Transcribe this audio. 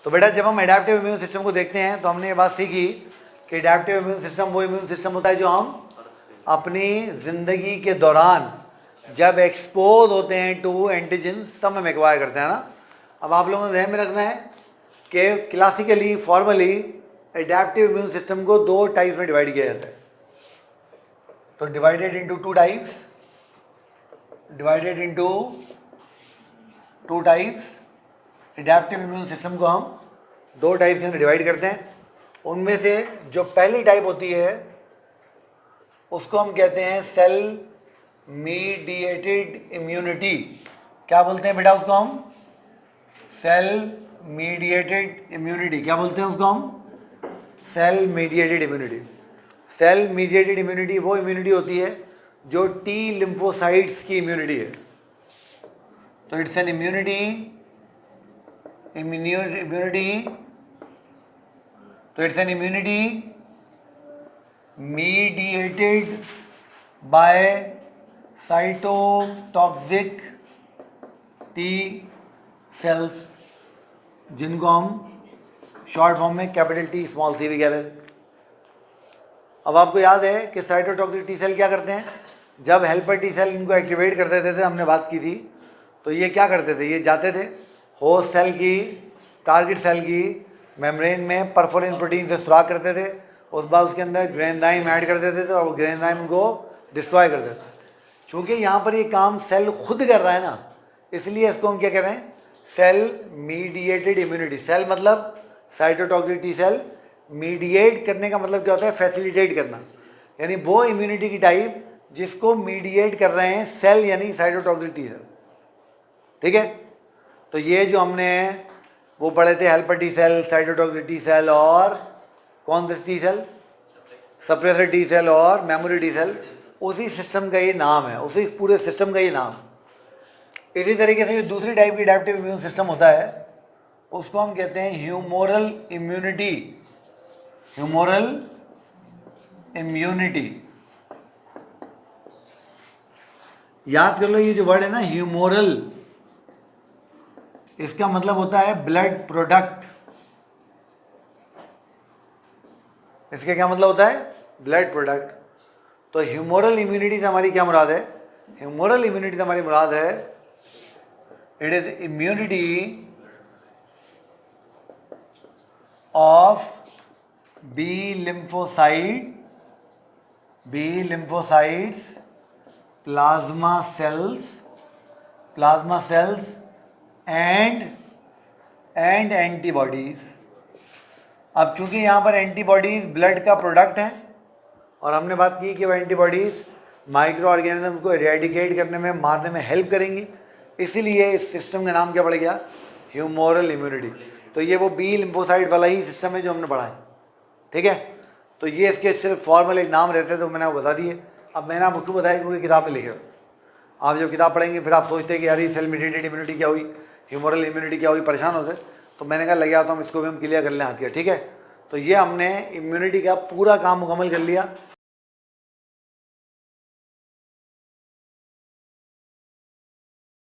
तो बेटा जब हम एडेप्टिव इम्यून सिस्टम को देखते हैं तो हमने ये बात सीखी कि एडेप्टिव इम्यून सिस्टम वो इम्यून सिस्टम होता है जो हम अपनी ज़िंदगी के दौरान जब एक्सपोज होते हैं टू एंटीजेंस तब हम एक्वायर करते हैं ना। अब आप लोगों को ध्यान में रखना है कि classically formally adaptive immune system को दो टाइप्स में डिवाइड किया जाता है। तो divided into two types, adaptive immune system को हम दो टाइप्स में डिवाइड करते हैं। उनमें से जो पहली टाइप होती है उसको हम कहते हैं सेल मीडिएटेड इम्यूनिटी। क्या बोलते हैं बेटा उसको हम? Cell mediated immunity. क्या बोलते हैं उसको हम? Cell mediated immunity. Cell mediated immunity वो इम्यूनिटी होती है जो टी लिम्फोसाइट्स की इम्यूनिटी है। तो इट्स एन इम्यूनिटी तो it's an immunity mediated by cytotoxic T cells, जिनको हम शॉर्ट फॉर्म में कैपिटल टी स्मॉल सी भी कह रहे हैं। अब आपको याद है कि साइटोटॉक्सिक टी सेल क्या करते हैं? जब हेल्पर टी सेल इनको एक्टिवेट कर देते थे, हमने बात की थी, तो ये क्या करते थे? ये जाते थे होस्ट सेल की, टारगेट सेल की मेम्ब्रेन में परफोरिन प्रोटीन से सुराख करते थे, उस बाद उसके अंदर ग्रेन्जाइम ऐड कर देते थे और ग्रेन्जाइम को डिस्ट्रॉय कर देते थे। चूँकि यहाँ पर ये काम सेल खुद कर रहा है ना, इसलिए इसको हम क्या कह रहे हैं? Cell mediated immunity. सेल मतलब साइटोटॉक्सिक टी सेल, मीडिएट करने का मतलब क्या होता है? फैसिलिटेट करना, यानी वो इम्यूनिटी की टाइप जिसको मीडिएट कर रहे हैं सेल यानी साइटोटॉक्सिक टी सेल। ठीक है, तो ये जो हमने वो पढ़े थे helper T cell, cytotoxic T cell और कौन से T cell? Suppressor T cell और मेमोरी टी सेल, उसी सिस्टम का ये नाम है, उसी पूरे सिस्टम का ये नाम। इसी तरीके से जो दूसरी टाइप की एडेप्टिव इम्यून सिस्टम होता है उसको हम कहते हैं ह्यूमोरल इम्यूनिटी। ह्यूमोरल इम्यूनिटी, याद कर लो ये जो वर्ड है ना ह्यूमोरल, इसका मतलब होता है ब्लड प्रोडक्ट। इसका क्या मतलब होता है? Blood product. तो ह्यूमोरल इम्यूनिटी से हमारी क्या मुराद है? ह्यूमोरल इम्यूनिटी से हमारी मुराद है it is immunity of B lymphocytes, plasma cells and antibodies. अब चूंकि यहाँ पर एंटीबॉडीज ब्लड का प्रोडक्ट है और हमने बात की कि वो एंटीबॉडीज माइक्रो ऑर्गेनिज्म को इरेडिकेट करने में, मारने में हेल्प करेंगी, इसीलिए इस सिस्टम का नाम क्या पड़ गया? Humoral immunity. तो ये वो बी लिम्फोसाइट वाला ही सिस्टम है जो हमने पढ़ा है। ठीक है, तो ये इसके सिर्फ फॉर्मल एक नाम रहते तो मैंने आपको बता दिए। अब मैंने आपको क्यों बताया? क्योंकि किताब में लिखे हो। आप जब किताब पढ़ेंगे फिर आप सोचते हैं कि यार ये सेल मीडिएटेड इम्यूनिटी क्या हुई, ह्यूमोरल इम्यूनिटी क्या हुई, परेशान होते। तो मैंने कहा लगे आता हूँ इसको भी हम क्लियर कर लें आती है। ठीक है, तो ये हमने इम्यूनिटी का पूरा काम मुकम्मल कर लिया।